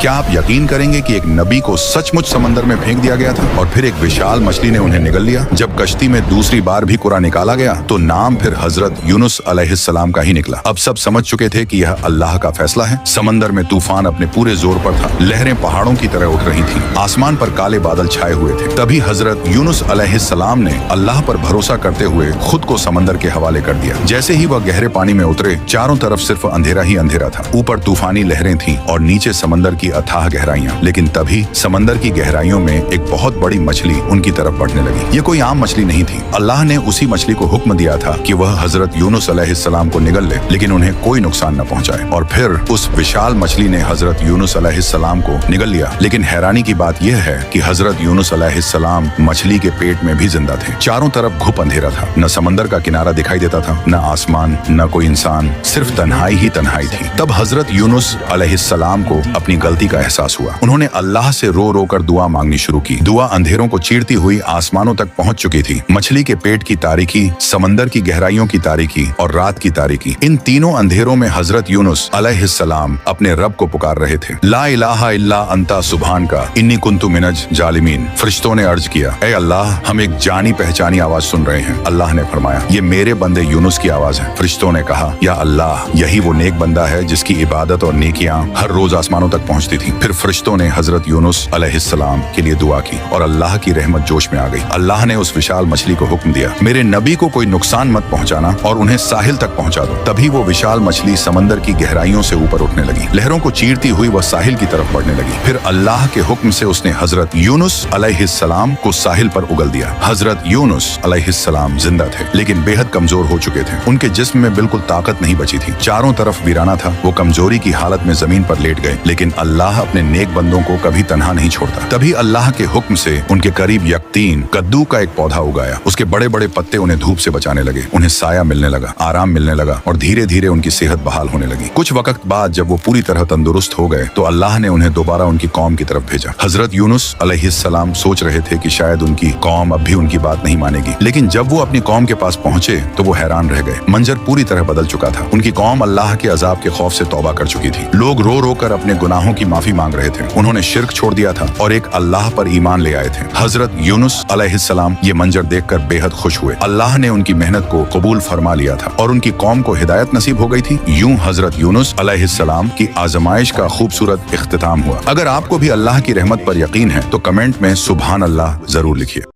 क्या आप यकीन करेंगे कि एक नबी को सचमुच समंदर में फेंक दिया गया था और फिर एक विशाल मछली ने उन्हें निगल लिया। जब कश्ती में दूसरी बार भी कुरा निकाला गया तो नाम फिर हजरत यूनुस अलैहिस्सलाम का ही निकला। अब सब समझ चुके थे कि यह अल्लाह का फैसला है। समंदर में तूफान अपने पूरे जोर पर था, लहरें पहाड़ों की तरह उठ रही थीं, आसमान पर काले बादल छाए हुए थे। तभी हजरत यूनुस अलैहिस्सलाम ने अल्लाह पर भरोसा करते हुए खुद को समंदर के हवाले कर दिया। जैसे ही वह गहरे पानी में उतरे, चारों तरफ सिर्फ अंधेरा ही अंधेरा था। ऊपर तूफानी लहरें थीं और नीचे समंदर की अथाह गहराइयां। लेकिन तभी समंदर की गहराइयों में एक बहुत बड़ी मछली उनकी तरफ बढ़ने लगी। ये कोई आम मछली नहीं थी। अल्लाह ने उसी मछली को हुक्म दिया था कि वह हजरत यूनुस अलैहिस्सलाम को निगल ले, लेकिन उन्हें कोई नुकसान न पहुंचाए। और फिर उस विशाल मछली ने हजरत यूनुस अलैहिस्सलाम को निगल लिया। लेकिन हैरानी की बात यह है कि हजरत यूनुस अलैहिस्सलाम मछली के पेट में भी जिंदा थे। चारों तरफ घुप अंधेरा था, न समंदर का किनारा दिखाई देता था, न आसमान, न कोई इंसान, सिर्फ तन्हाई ही तन्हाई थी। तब हजरत यूनुस अलैहिस्सलाम को अपनी गलती का एहसास हुआ। उन्होंने अल्लाह से रो रो कर दुआ मांगनी शुरू की। दुआ अंधेरों को चीरती हुई आसमानों तक पहुंच चुकी थी। मछली के पेट की तारीकी, समंदर की गहराइयों की तारीकी और रात की तारीकी, इन तीनों अंधेरों में हजरत यूनुस अलैहिस्सलाम अपने रब को पुकार रहे थे। ला इलाहा इल्ला अंता सुभान का इन्नी कुंतु मिनज जालिमीन। फरिश्तों ने अर्ज किया, ए अल्लाह, हम एक जानी पहचानी आवाज सुन रहे हैं। अल्लाह ने फरमाया, ये मेरे बंदे यूनुस की आवाज है। फरिश्तों ने कहा, या अल्लाह, यही वो नेक बंदा है जिसकी इबादत और नेकियां हर रोज आसमानों तक पहुंचती थी। फिर फरिश्तों ने हजरत यूनुस अलैहिस्सलाम के लिए दुआ की और अल्लाह की रहमत जोश में आ गई। अल्लाह ने उस विशाल मछली को हुक्म दिया, मेरे नबी को कोई नुकसान मत पहुंचाना और उन्हें साहिल तक पहुंचा दो। तभी वो विशाल मछली समंदर की गहराइयों से ऊपर उठने लगी। लहरों को चीरती हुई वह साहिल की तरफ बढ़ने लगी। फिर अल्लाह के हुक्म से उसने हजरत यूनुस अलैहिस्सलाम को साहिल पर उगल दिया। हजरत यूनुस अलैहिस्सलाम जिंदा थे, लेकिन बेहद कमजोर हो चुके थे। उनके जिस्म में बिल्कुल ताकत नहीं बची थी। चारों तरफ वीराना था। वो कमजोरी की हालत में जमीन पर लेट गए। लेकिन अल्लाह अपने नेक बंदों को कभी तन्हा नहीं छोड़ता। तभी अल्लाह के हुक्म से उनके करीब यकतीन कद्दू का एक पौधा उगाया। उसके बड़े बड़े पत्ते उन्हें धूप से बचाने लगे। उन्हें साया मिलने लगा, आराम मिलने लगा और धीरे धीरे उनकी सेहत बहाल होने लगी। कुछ वक्त बाद जब वो पूरी तरह तंदुरुस्त हो गए तो अल्लाह ने उन्हें दोबारा उनकी कौम की तरफ भेजा। हजरत यूनुस अलैहिस्सलाम सोच रहे थे कि शायद उनकी कौम अब भी उनकी बात नहीं मानेगी। लेकिन जब वो अपनी कौम के पास पहुंचे तो वो हैरान रह गए। मंजर पूरी तरह बदल चुका था। उनकी कौम अल्लाह के अजाब के खौफ से तौबा कर चुकी थी। लोग रो रो कर अपने गुनाहों की माफी मांग रहे थे। उन्होंने शिर्क छोड़ दिया था और एक अल्लाह पर ईमान ले आए थे। हजरत यूनुस अलैहिस्सलाम ये मंजर देखकर बेहद खुश हुए। अल्लाह ने उनकी मेहनत को कबूल फरमा लिया था और उनकी कौम को हिदायत नसीब हो गई थी। यूं हजरत यूनुस अलैहिस्सलाम की आजमाइश का खूबसूरत इख्तिताम हुआ। अगर आपको भी अल्लाह की रहमत पर यकीन है तो कमेंट में सुभान अल्लाह जरूर लिखिए।